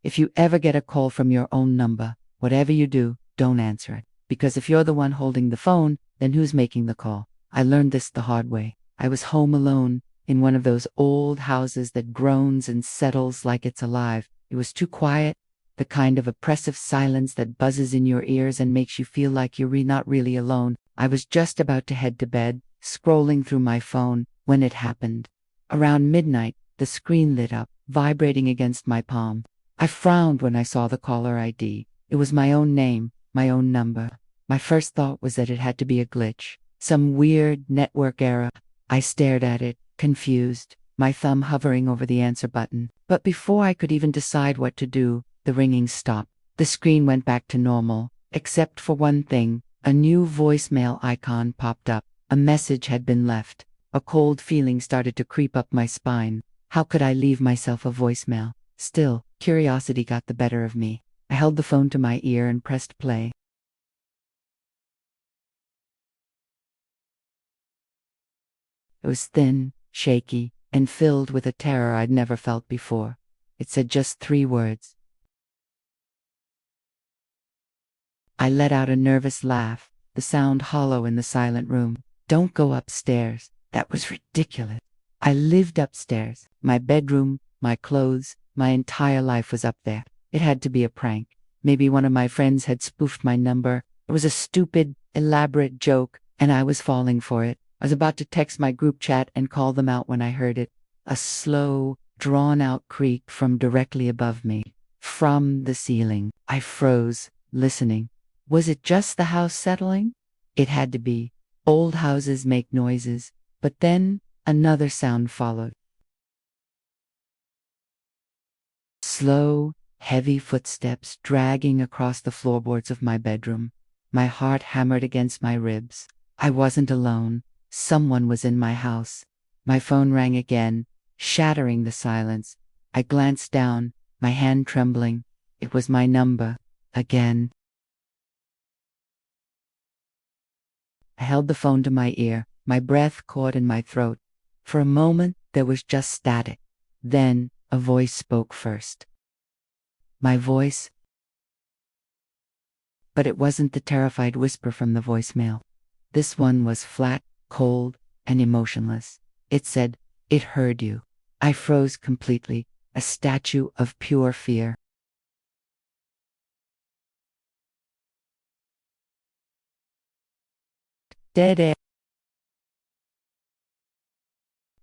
If you ever get a call from your own number, whatever you do, don't answer it. Because if you're the one holding the phone, then who's making the call? I learned this the hard way. I was home alone, in one of those old houses that groans and settles like it's alive. It was too quiet, the kind of oppressive silence that buzzes in your ears and makes you feel like you're not really alone. I was just about to head to bed, scrolling through my phone, when it happened. Around midnight, the screen lit up, vibrating against my palm. I frowned when I saw the caller ID. It was my own name, my own number. My first thought was that it had to be a glitch, some weird network error. I stared at it, confused, my thumb hovering over the answer button. But before I could even decide what to do, the ringing stopped. The screen went back to normal, except for one thing. A new voicemail icon popped up. A message had been left. A cold feeling started to creep up my spine. How could I leave myself a voicemail? Still, curiosity got the better of me. I held the phone to my ear and pressed play. It was thin, shaky, and filled with a terror I'd never felt before. It said just 3 words. I let out a nervous laugh, the sound hollow in the silent room. Don't go upstairs. That was ridiculous. I lived upstairs. My bedroom, my clothes, my entire life was up there. It had to be a prank. Maybe one of my friends had spoofed my number. It was a stupid, elaborate joke, and I was falling for it. I was about to text my group chat and call them out when I heard it. A slow, drawn-out creak from directly above me. From the ceiling. I froze, listening. Was it just the house settling? It had to be. Old houses make noises. But then, another sound followed. Slow, heavy footsteps dragging across the floorboards of my bedroom. My heart hammered against my ribs. I wasn't alone. Someone was in my house. My phone rang again, shattering the silence. I glanced down, my hand trembling. It was my number. Again. I held the phone to my ear, my breath caught in my throat. For a moment, there was just static. Then, a voice spoke first. My voice. But it wasn't the terrified whisper from the voicemail. This one was flat, cold, and emotionless. It said, "It heard you." I froze completely, a statue of pure fear. Dead air.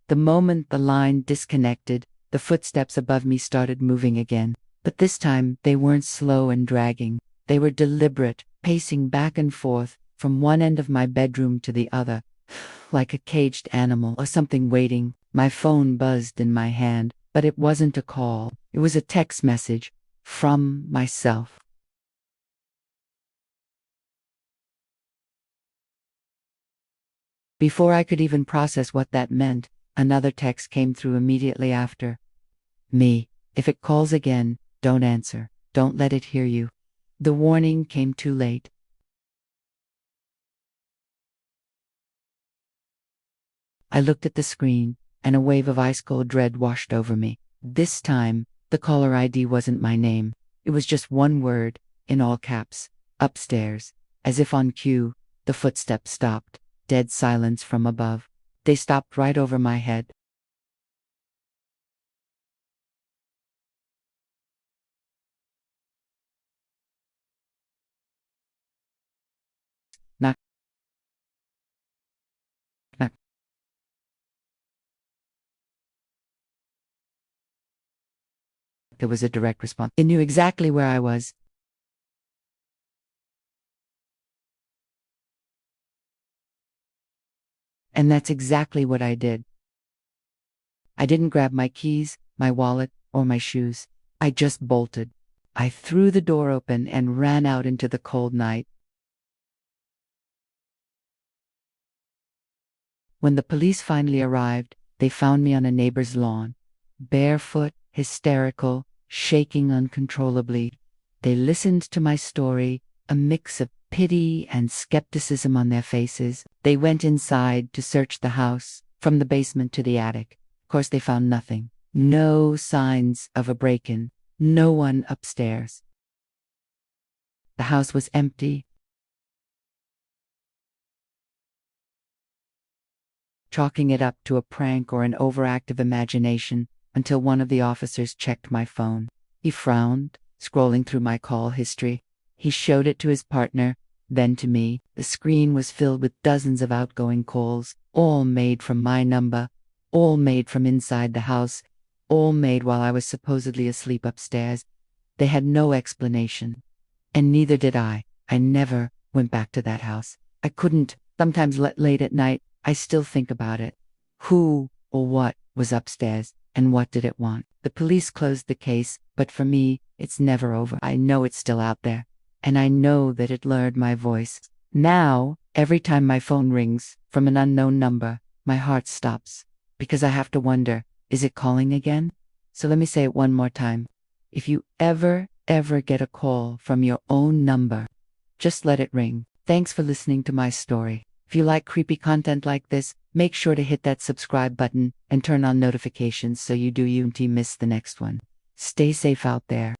The moment the line disconnected, the footsteps above me started moving again. But this time, they weren't slow and dragging. They were deliberate, pacing back and forth, from one end of my bedroom to the other, like a caged animal or something waiting. My phone buzzed in my hand, but it wasn't a call. It was a text message from myself. Before I could even process what that meant, another text came through immediately after. Me, if it calls again, don't answer. Don't let it hear you. The warning came too late. I looked at the screen, and a wave of ice-cold dread washed over me. This time, the caller ID wasn't my name. It was just one word, in all caps, upstairs. As if on cue, the footsteps stopped. Dead silence from above. They stopped right over my head. Knock, knock. There was a direct response. They knew exactly where I was. And that's exactly what I did. I didn't grab my keys, my wallet, or my shoes. I just bolted. I threw the door open and ran out into the cold night. When the police finally arrived, they found me on a neighbor's lawn, barefoot, hysterical, shaking uncontrollably. They listened to my story, a mix of pity and skepticism on their faces. They went inside to search the house, from the basement to the attic. Of course, they found nothing. No signs of a break-in. No one upstairs. The house was empty, chalking it up to a prank or an overactive imagination until one of the officers checked my phone. He frowned, scrolling through my call history. He showed it to his partner, then to me. The screen was filled with dozens of outgoing calls, all made from my number, all made from inside the house, all made while I was supposedly asleep upstairs. They had no explanation. And neither did I. I never went back to that house. I couldn't. Sometimes late at night, I still think about it. Who or what was upstairs, and what did it want? The police closed the case, but for me, it's never over. I know it's still out there, and I know that it lured my voice. Now, every time my phone rings from an unknown number, my heart stops, because I have to wonder, is it calling again? So let me say it one more time. If you ever get a call from your own number, just let it ring. Thanks for listening to my story. If you like creepy content like this, make sure to hit that subscribe button and turn on notifications so you don't miss the next one. Stay safe out there.